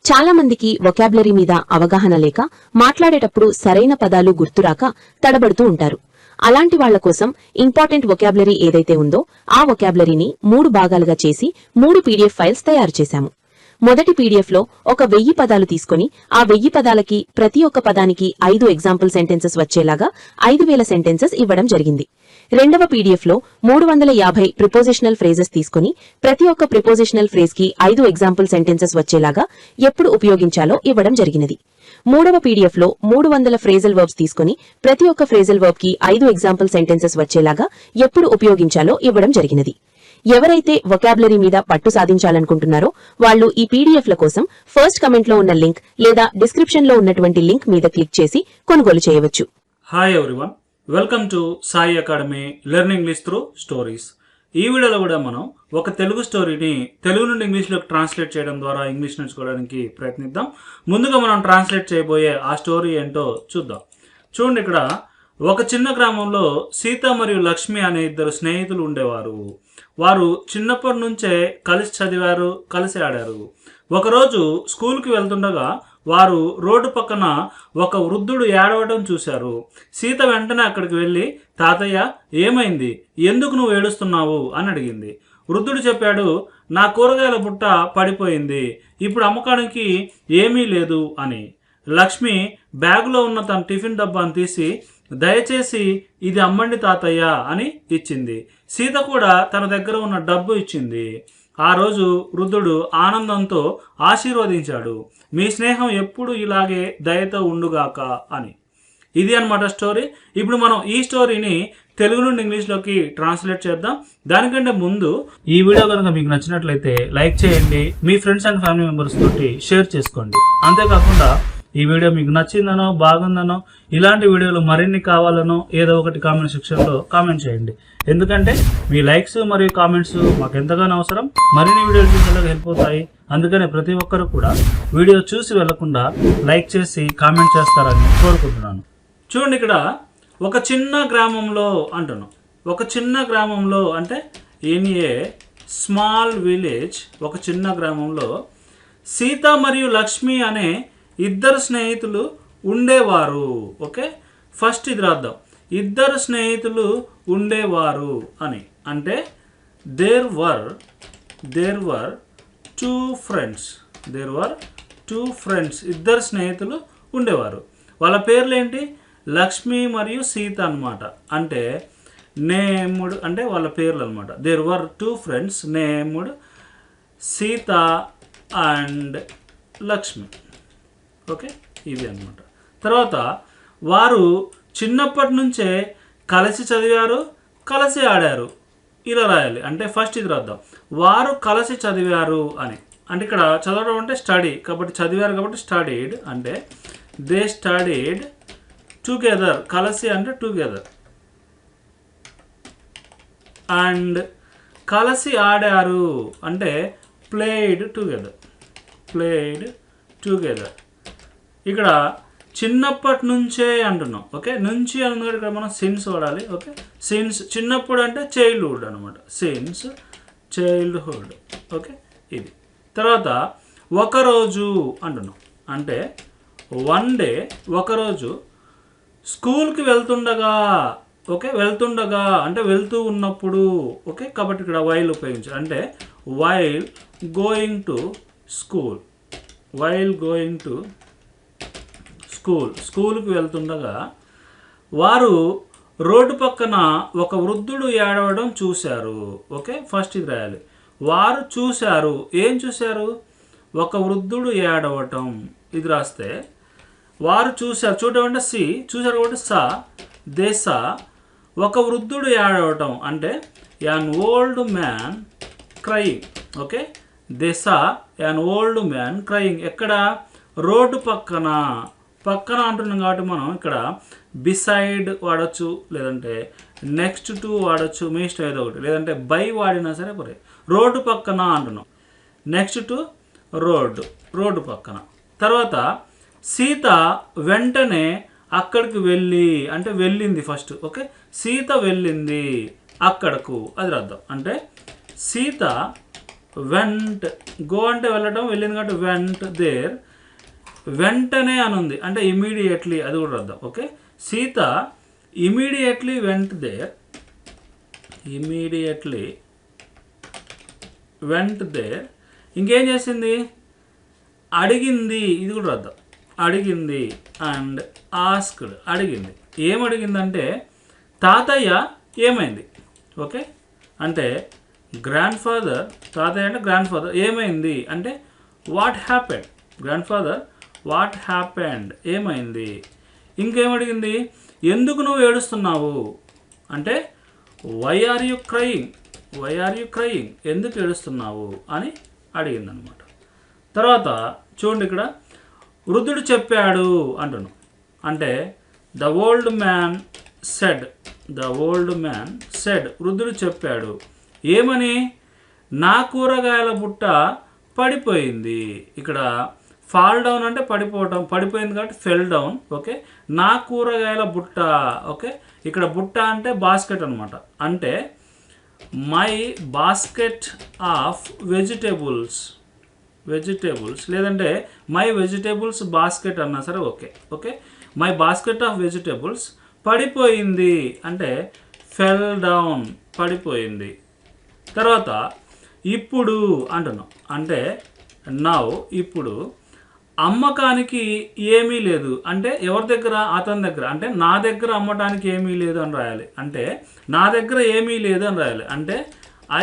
చాలా మందికి వొకాబులరీ మీద అవగాహన లేక మాట్లాడేటప్పుడు సరైన పదాలు గుర్తురాక తడబడుతూ ఉంటారు. అలాంటి వాళ్ల కోసం ఇంపార్టెంట్ వొకాబులరీ ఏదైతే ఉందో ఆ వొకాబులరీని 3 భాగాలుగా చేసి 3 పీడీఎఫ్ ఫైల్స్ తయారు చేశాము. మొదటి పీడీఎఫ్ లో ఒక 1000 పదాలు తీసుకుని ఆ 1000 పదాలకి ప్రతి ఒక్క పదానికి 5 ఎగ్జాంపుల్ సెంటెన్సెస్ వచ్చేలాగా 5000 సెంటెన్సెస్ ఇవ్వడం జరిగింది. రెండవ పీడీఎఫ్ లో 350 ప్రిపోజిషనల్ ఫ్రేజెస్ తీసుకుని ప్రతి ఒక్క ప్రిపోజిషనల్ ఫ్రేజ్ కి 5 ఎగ్జాంపుల్ సెంటెన్సెస్ వచ్చేలాగా ఎప్పుడు ఉపయోగించాలో ఇవ్వడం జరిగినది. మూడవ పీడీఎఫ్ లో 300 ఫ్రేజల్ వర్బ్స్ తీసుకుని ప్రతి ఒక్క ఫ్రేజల్ వర్బ్ కి 5 ఎగ్జాంపుల్ సెంటెన్సెస్ వచ్చేలాగా ఎప్పుడు ఉపయోగించాలో ఇవ్వడం జరిగినది. ఎవరైతే వొకాబులరీ మీద పట్టు సాధించాలనుకుంటున్నారో వాళ్ళు ఈ పీడీఎఫ్ ల కోసం ఫస్ట్ కమెంట్ లో ఉన్న లింక్ లేదా డిస్క్రిప్షన్ లో ఉన్నటువంటి లింక్ మీద క్లిక్ చేసి కొనుగోలు చేయవచ్చు. Hi everyone, welcome to Sai academy learning English through stories. ఈ వీడియోలో కూడా మనం ఒక తెలుగు స్టోరీని తెలుగు నుండి ఇంగ్లీష్లోకి ట్రాన్స్లేట్ చేయడం ద్వారా ఇంగ్లీష్ నేర్చుకోవడానికి ప్రయత్నిద్దాం. ముందుగా మనం ట్రాన్స్లేట్ చేయబోయే ఆ స్టోరీ ఏంటో చూద్దాం. చూడండి, ఇక్కడ ఒక చిన్న గ్రామంలో సీత మరియు లక్ష్మి అనే ఇద్దరు స్నేహితులు ఉండేవారు. వారు చిన్నప్పటి నుంచే కలిసి చదివారు, కలిసి ఆడారు. ఒకరోజు స్కూల్కి వెళ్తుండగా వారు రోడ్డు పక్కన ఒక వృద్ధుడు ఏడవడం చూశారు. సీత వెంటనే అక్కడికి వెళ్ళి, తాతయ్య ఏమైంది, ఎందుకు నువ్వు ఏడుస్తున్నావు అని అడిగింది. వృద్ధుడు చెప్పాడు, నా కూరగాయల బుట్ట పడిపోయింది, ఇప్పుడు అమ్మకానికి ఏమీ లేదు అని. లక్ష్మి బ్యాగులో ఉన్న తన టిఫిన్ డబ్బాను తీసి, దయచేసి ఇది అమ్మండి తాతయ్య అని ఇచ్చింది. సీత కూడా తన దగ్గర ఉన్న డబ్బు ఇచ్చింది. ఆ రోజు వృద్ధుడు ఆనందంతో ఆశీర్వదించాడు, మీ స్నేహం ఎప్పుడు ఇలాగే దయతో ఉండుగాక అని. ఇది అన్నమాట స్టోరీ. ఇప్పుడు మనం ఈ స్టోరీని తెలుగు నుండి ఇంగ్లీష్లోకి ట్రాన్స్లేట్ చేద్దాం. దానికంటే ముందు ఈ వీడియో కనుక మీకు నచ్చినట్లయితే లైక్ చేయండి, మీ ఫ్రెండ్స్ అండ్ ఫ్యామిలీ మెంబర్స్ తోటి షేర్ చేసుకోండి. అంతేకాకుండా ఈ వీడియో మీకు నచ్చిందనో బాగుందనో ఇలాంటి వీడియోలు మరిన్ని కావాలనో ఏదో ఒకటి కామెంట్ సెక్షన్లో కామెంట్ చేయండి. ఎందుకంటే మీ లైక్స్ మరియు కామెంట్స్ మాకు ఎంతగానో అవసరం, మరిన్ని వీడియోలు చూసేలాగా హెల్ప్ అవుతాయి. అందుకనే ప్రతి ఒక్కరు కూడా వీడియో చూసి వెళ్లకుండా లైక్ చేసి కామెంట్ చేస్తారని కోరుకుంటున్నాను. చూడండి, ఇక్కడ ఒక చిన్న గ్రామంలో అంటున్నాం. ఒక చిన్న గ్రామంలో అంటే ఇన్ ఏ స్మాల్ విలేజ్, ఒక చిన్న గ్రామంలో సీత మరియు లక్ష్మి అనే ఇద్దరు స్నేహితులు ఉండేవారు. ఓకే, ఫస్ట్ ఇది రాద్దాం. ఇద్దరు స్నేహితులు ఉండేవారు అని అంటే దేర్ వర్ టూ ఫ్రెండ్స్. ఇద్దరు స్నేహితులు ఉండేవారు. వాళ్ళ పేర్లు ఏంటి? లక్ష్మి మరియు సీత అనమాట. అంటే నేమ్డ్ అంటే వాళ్ళ పేర్లు అనమాట. There were two friends named Sita and Lakshmi. Okay, ఇది అనమాట. తర్వాత వారు చిన్నప్పటి నుంచే కలిసి చదివారు, కలిసి ఆడారు. ఇలా రాయాలి. అంటే ఫస్ట్ ఇది రాద్దాం. వారు కలిసి చదివారు అని అంటే ఇక్కడ చదవడం అంటే స్టడీ కాబట్టి చదివారు కాబట్టి స్టడీడ్ అంటే దే స్టడీడ్ టుగెదర్. కలిసి అంటే టుగెదర్. అండ్ కలిసి ఆడారు అంటే ప్లేడ్ టుగెదర్. ఇక్కడ చిన్నప్పటి నుంచే అంటున్నాం. ఓకే, నుంచి అన్నది ఇక్కడ మనం సిన్స్ వాడాలి. ఓకే, సిన్స్ చిన్నప్పుడు అంటే చైల్డ్హుడ్ అనమాట. Since childhood. ఓకే, ఇది. తర్వాత ఒకరోజు అంటున్నాం అంటే వన్ డే. ఒకరోజు స్కూల్కి వెళ్తుండగా. ఓకే, వెళ్తుండగా అంటే వెళ్తూ ఉన్నప్పుడు. ఓకే, కాబట్టి ఇక్కడ వైల్ ఉపయోగించాలి. అంటే వైల్ గోయింగ్ టు స్కూల్. స్కూల్కి వెళ్తుండగా వారు రోడ్డు పక్కన ఒక వృద్ధుడు ఏడవడం చూశారు. ఓకే, ఫస్ట్ ఇది రాయాలి. వారు చూశారు. ఏం చూశారు? ఒక వృద్ధుడు ఏడవటం. ఇది రాస్తే వారు చూశారు. చూడటం అంటే సి, చూశారు కాబట్టి సా. దేశ ఒక వృద్ధుడు ఏడవటం అంటే an old man crying. Okay, దేశ యాన్ ఓల్డ్ మ్యాన్ క్రయింగ్. ఎక్కడ? రోడ్డు పక్కన అంటున్నాం కాబట్టి మనం ఇక్కడ బిసైడ్ వాడచ్చు, లేదంటే నెక్స్ట్ టు వాడచ్చు, మీ ఇష్టం ఏదో ఒకటి, లేదంటే బై వాడినా సరే పరే. రోడ్డు పక్కన అంటున్నాం. నెక్స్ట్ టు రోడ్డు పక్కన. తర్వాత సీత వెంటనే అక్కడికి అంటే వెళ్ళింది ఫస్ట్. ఓకే, సీత వెళ్ళింది అక్కడకు. అది రాద్దాం. అంటే సీత వెంట్, గో అంటే వెళ్ళటం, వెళ్ళింది కాబట్టి వెంట్ దేర్. వెంటనే అని ఉంది అంటే ఇమీడియట్లీ, అది కూడా రద్దాం. Okay, Sita immediately went there, immediately went there. ఇంకేం చేసింది? అడిగింది, ఇది కూడా రద్దాం. అడిగింది అండ్ ఆస్క్డ్, అడిగింది. ఏం అడిగిందంటే తాతయ్య ఏమైంది. ఓకే, అంటే గ్రాండ్ ఫాదర్, తాతయ్య అంటే గ్రాండ్ ఫాదర్, ఏమైంది అంటే what happened. Grandfather what happened, ఏమైంది. ఇంకేమడిగింది? ఎందుకు నువ్వు ఏడుస్తున్నావు అంటే why are you crying, why are you crying, ఎందుకు ఏడుస్తున్నావు అని అడిగిందనమాట. తర్వాత చూడండి ఇక్కడ వృద్ధుడు చెప్పాడు అంటున్నాం అంటే the old man said, the old man said, వృద్ధుడు చెప్పాడు. ఏమని? నా కూరగాయల బుట్ట పడిపోయింది. ఇక్కడ ఫాల్ డౌన్ అంటే పడిపోవటం, పడిపోయింది కాబట్టి ఫెల్ డౌన్. ఓకే, నా కూరగాయల బుట్ట. ఓకే, ఇక్కడ బుట్ట అంటే బాస్కెట్ అనమాట. అంటే my basket of vegetables, vegetables లేదంటే మై వెజిటేబుల్స్ బాస్కెట్ అన్నా సరే okay. Okay, my basket of vegetables పడిపోయింది అంటే ఫెల్ డౌన్, పడిపోయింది. తర్వాత ఇప్పుడు అంటున్నాం అంటే నౌ, ఇప్పుడు అమ్మకానికి ఏమీ లేదు అంటే ఎవరి దగ్గర? అతని దగ్గర. అంటే నా దగ్గర అమ్మటానికి ఏమీ లేదు అని రాయాలి. అంటే నా దగ్గర ఏమీ లేదు అని రాయాలి. అంటే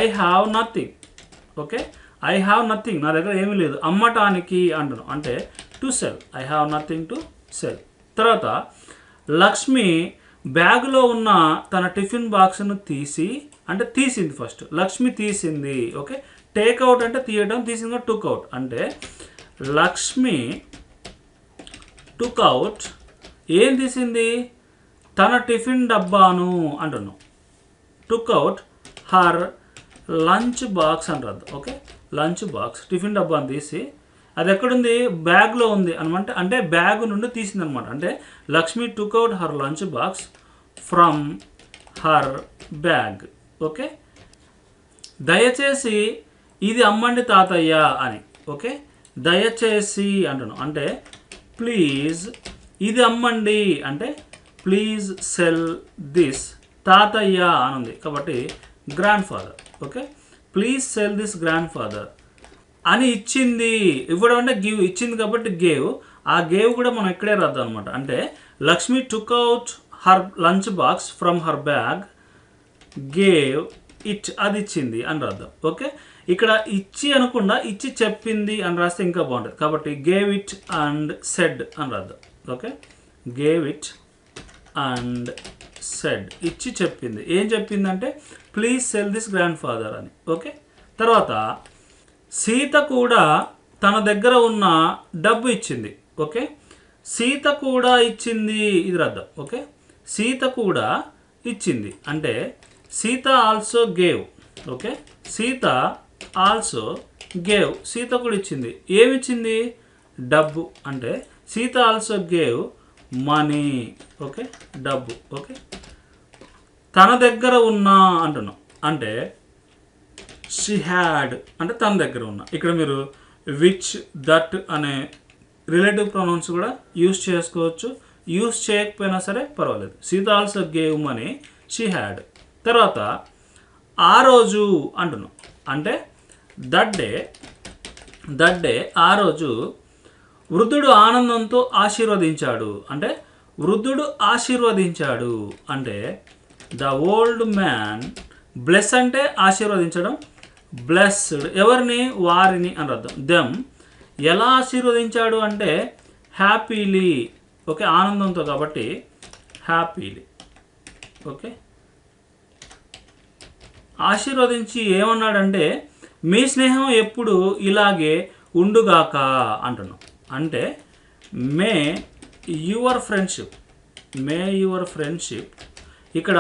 I have nothing. Okay, I have nothing, నా దగ్గర ఏమీ లేదు. అమ్మటానికి అంటున్నాం అంటే to cell, I have nothing to cell. తర్వాత లక్ష్మి బ్యాగులో ఉన్న తన టిఫిన్ బాక్స్ను తీసి, అంటే తీసింది. ఫస్ట్ లక్ష్మి తీసింది. ఓకే, టేక్అవుట్ అంటే తీయడం, తీసింది టుక్ అవుట్. అంటే లక్ష్మి టుక్ అవుట్, ఏం తీసింది? తన టిఫిన్ డబ్బాను అంటున్నాం. Took out her lunch box అంటారు. ఓకే, లంచ్ బాక్స్, టిఫిన్ డబ్బాను తీసి, అది ఎక్కడుంది? బ్యాగ్లో ఉంది అనమాట. అంటే బ్యాగ్ నుండి తీసింది అనమాట. అంటే Lakshmi took out her lunch box from her bag. Okay, దయచేసి ఇది అమ్మండి తాతయ్య అని. ఓకే, దయచేసి అంటున్నాం అంటే ప్లీజ్ ఇది అమ్మండి అంటే ప్లీజ్ సెల్ దిస్ తాతయ్య అని ఉంది కాబట్టి grand father. Okay, please cell this grand father అని ఇచ్చింది. ఇవ్వడం అంటే గివ్, ఇచ్చింది కాబట్టి గేవ్. ఆ గేవ్ కూడా మనం ఇక్కడే రాద్దాం అనమాట. అంటే Lakshmi took out her lunch box from her bag, gave it, అది ఇచ్చింది అని రాద్దాం. ఓకే, ఇక్కడ ఇచ్చి అనకుండా ఇచ్చి చెప్పింది అని రాస్తే ఇంకా బాగుంటుంది కాబట్టి గేవ్ ఇట్ అండ్ సెడ్ అని రాద్దాం. Okay, gave it and said, ఇచ్చి చెప్పింది. ఏం చెప్పిందంటే please cell this grand father అని. ఓకే, తర్వాత సీత కూడా తన దగ్గర ఉన్న డబ్బు ఇచ్చింది. ఓకే, సీత కూడా ఇచ్చింది, ఇది రాద్దాం. ఓకే, సీత కూడా ఇచ్చింది అంటే Sita also gave. Okay, Sita also gave, Sita కూడా ఇచ్చింది. ఏమిచ్చింది? డబ్బు. అంటే Sita also gave money. Okay, డబ్బు. ఓకే, తన దగ్గర ఉన్న అంటున్నాం అంటే షీ హ్యాడ్ అంటే తన దగ్గర ఉన్న. ఇక్కడ మీరు విచ్, దట్ అనే రిలేటివ్ ప్రొనౌన్స్ కూడా యూస్ చేసుకోవచ్చు. యూస్ చేయకపోయినా సరే పర్వాలేదు. Sita also gave money, she had. తర్వాత ఆ రోజు అంటున్నాం అంటే దట్ డే, ఆ రోజు వృద్ధుడు ఆనందంతో ఆశీర్వదించాడు. అంటే వృద్ధుడు ఆశీర్వదించాడు అంటే ద ఓల్డ్ మ్యాన్ బ్లెస్ అంటే ఆశీర్వదించడం, బ్లెస్డ్ ఎవరిని? వారిని అని అర్థం. దెమ్ ఎలా ఆశీర్వదించాడు అంటే హ్యాపీలీ. ఓకే, ఆనందంతో కాబట్టి హ్యాపీలీ. ఓకే, ఆశీర్వదించి ఏమన్నాడంటే మీ స్నేహం ఎప్పుడు ఇలాగే ఉండుగాక అంటున్నాం. అంటే may your friendship, May your friendship ఇక్కడ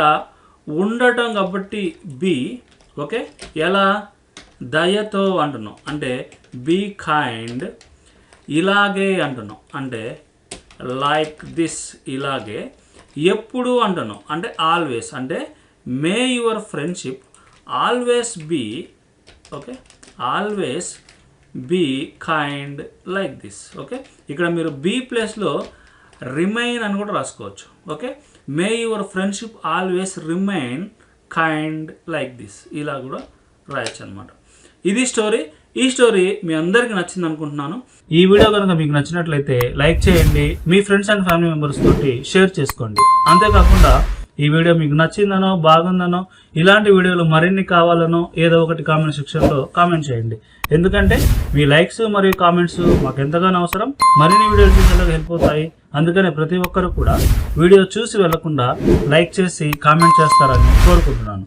ఉండటం కాబట్టి బి. ఓకే, ఎలా? దయతో అంటున్నాం అంటే బీ కైండ్. ఇలాగే అంటున్నాం అంటే లైక్ దిస్, ఇలాగే. ఎప్పుడు అంటున్నాం అంటే ఆల్వేస్. అంటే may your friendship always be. Okay, always be kind like this. Okay, ఇక్కడ మీరు బీ ప్లేస్లో రిమైన్ అని కూడా రాసుకోవచ్చు. ఓకే, may your friendship always remain kind like this, ఇలా కూడా రాయొచ్చు అనమాట. ఇది స్టోరీ. ఈ స్టోరీ మీ అందరికీ నచ్చింది అనుకుంటున్నాను. ఈ వీడియో కనుక మీకు నచ్చినట్లయితే లైక్ చేయండి, మీ ఫ్రెండ్స్ అండ్ ఫ్యామిలీ మెంబర్స్ తోటి షేర్ చేసుకోండి. అంతేకాకుండా ఈ వీడియో మీకు నచ్చిందనో బాగుందనో ఇలాంటి వీడియోలు మరిన్ని కావాలనో ఏదో ఒకటి కామెంట్ సెక్షన్లో కామెంట్ చేయండి. ఎందుకంటే మీ లైక్స్ మరియు కామెంట్స్ మాకు ఎంతగానో అవసరం, మరిన్ని వీడియోలు చూసేందుకు హెల్ప్ అవుతాయి. అందుకనే ప్రతి ఒక్కరు కూడా వీడియో చూసి వెళ్లకుండా లైక్ చేసి కామెంట్ చేస్తారని కోరుకుంటున్నాను.